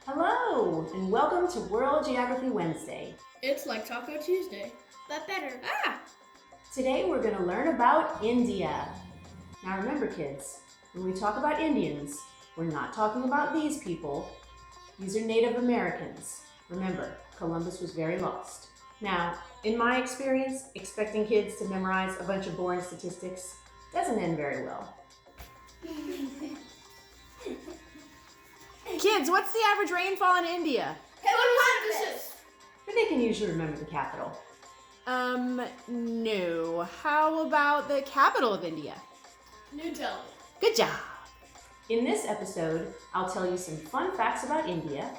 Hello, and welcome to World Geography Wednesday. It's like Taco Tuesday, but better. Today we're going to learn about India. Now remember kids, when we talk about Indians, we're not talking about these people. These are Native Americans. Remember, Columbus was very lost. Now, in my experience, expecting kids to memorize a bunch of boring statistics doesn't end very well. Kids, what's the average rainfall in India? But they can usually remember the capital. No. How about the capital of India? New Delhi. Good job. In this episode, I'll tell you some fun facts about India.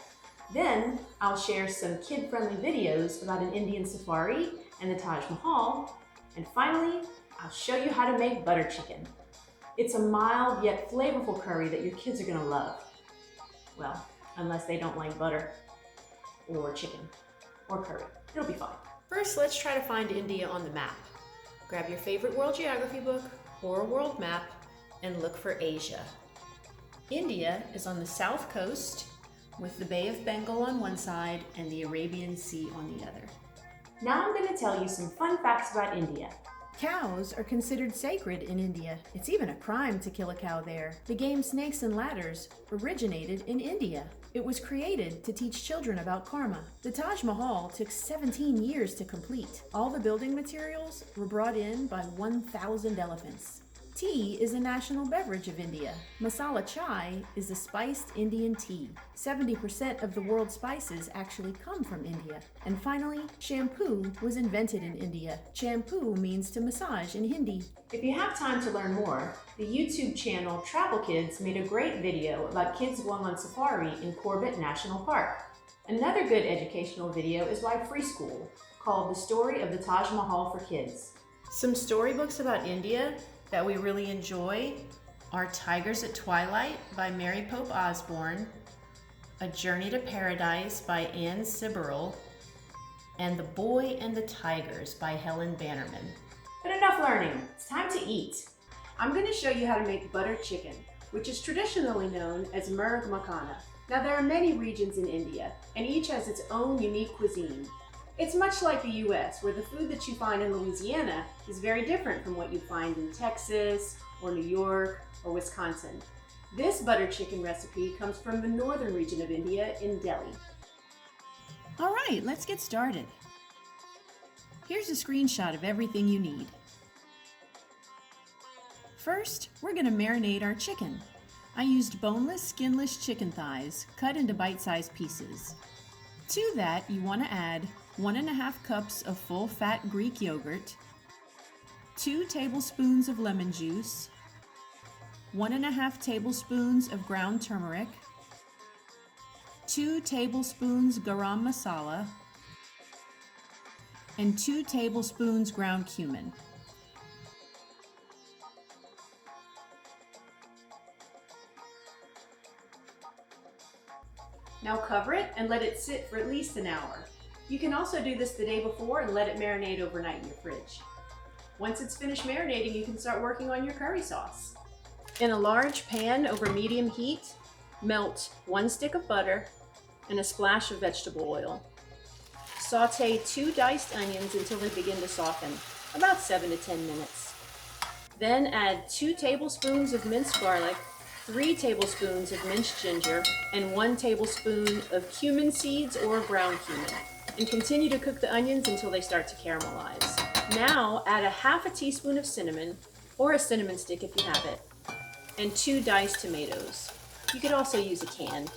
Then I'll share some kid-friendly videos about an Indian safari and the Taj Mahal. And finally, I'll show you how to make butter chicken. It's a mild yet flavorful curry that your kids are gonna love. Well, unless they don't like butter or chicken or curry. It'll be fine. First, let's try to find India on the map. Grab your favorite world geography book or a world map and look for Asia. India is on the south coast with the Bay of Bengal on one side and the Arabian Sea on the other. Now I'm going to tell you some fun facts about India. Cows are considered sacred in India. It's even a crime to kill a cow there. The game Snakes and Ladders originated in India. It was created to teach children about karma. The Taj Mahal took 17 years to complete. All the building materials were brought in by 1,000 elephants. Tea is a national beverage of India. Masala chai is a spiced Indian tea. 70% of the world's spices actually come from India. And finally, shampoo was invented in India. Shampoo means to massage in Hindi. If you have time to learn more, the YouTube channel Travel Kids made a great video about kids going on safari in Corbett National Park. Another good educational video is by Free School, called The Story of the Taj Mahal for Kids. Some storybooks about India that we really enjoy are Tigers at Twilight by Mary Pope Osborne, A Journey to Paradise by Anne Siberell, and The Boy and the Tigers by Helen Bannerman. But enough learning, it's time to eat. I'm going to show you how to make butter chicken, which is traditionally known as murg makhana. Now there are many regions in India, and each has its own unique cuisine. It's much like the US, where the food that you find in Louisiana is very different from what you find in Texas, or New York, or Wisconsin. This butter chicken recipe comes from the northern region of India in Delhi. All right, let's get started. Here's a screenshot of everything you need. First, we're going to marinate our chicken. I used boneless, skinless chicken thighs, cut into bite-sized pieces. To that, you want to add 1.5 cups of full-fat Greek yogurt, 2 tablespoons of lemon juice, 1.5 tablespoons of ground turmeric, 2 tablespoons garam masala, and 2 tablespoons ground cumin. Now cover it and let it sit for at least an hour. You can also do this the day before and let it marinate overnight in your fridge. Once it's finished marinating, you can start working on your curry sauce. In a large pan over medium heat, melt 1 stick of butter and a splash of vegetable oil. Saute 2 diced onions until they begin to soften, about 7 to 10 minutes. Then add 2 tablespoons of minced garlic, 3 tablespoons of minced ginger, and 1 tablespoon of cumin seeds or ground cumin. And continue to cook the onions until they start to caramelize. Now add a half a teaspoon of cinnamon, or a cinnamon stick if you have it, and 2 diced tomatoes. You could also use a can.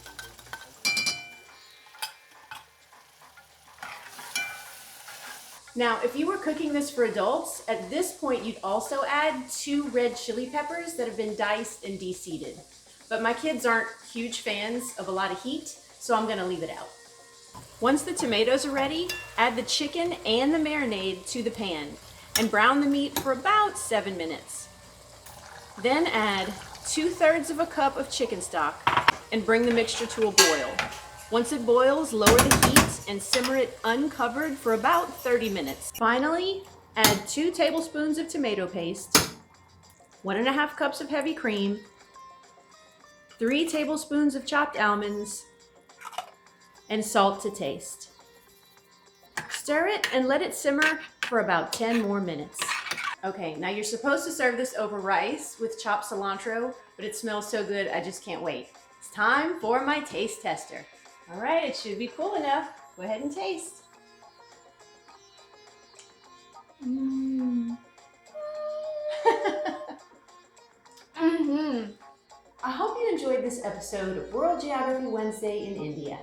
Now, if you were cooking this for adults, at this point you'd also add 2 red chili peppers that have been diced and de-seeded. But my kids aren't huge fans of a lot of heat, so I'm gonna leave it out. Once the tomatoes are ready, add the chicken and the marinade to the pan and brown the meat for about 7 minutes. Then add 2/3 of a cup of chicken stock and bring the mixture to a boil. Once it boils, lower the heat and simmer it uncovered for about 30 minutes. Finally, add 2 tablespoons of tomato paste, 1.5 cups of heavy cream, 3 tablespoons of chopped almonds, and salt to taste. Stir it and let it simmer for about 10 more minutes. Okay, now you're supposed to serve this over rice with chopped cilantro, but it smells so good I just can't wait. It's time for my taste tester. All right, it should be cool enough. Go ahead and taste. I hope you enjoyed this episode of World Geography Wednesday in India.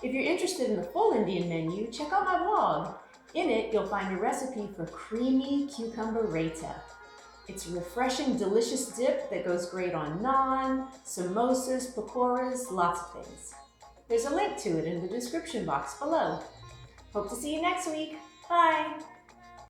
If you're interested in the full Indian menu, check out my blog. In it, you'll find a recipe for creamy cucumber raita. It's a refreshing, delicious dip that goes great on naan, samosas, pakoras, lots of things. There's a link to it in the description box below. Hope to see you next week. Bye!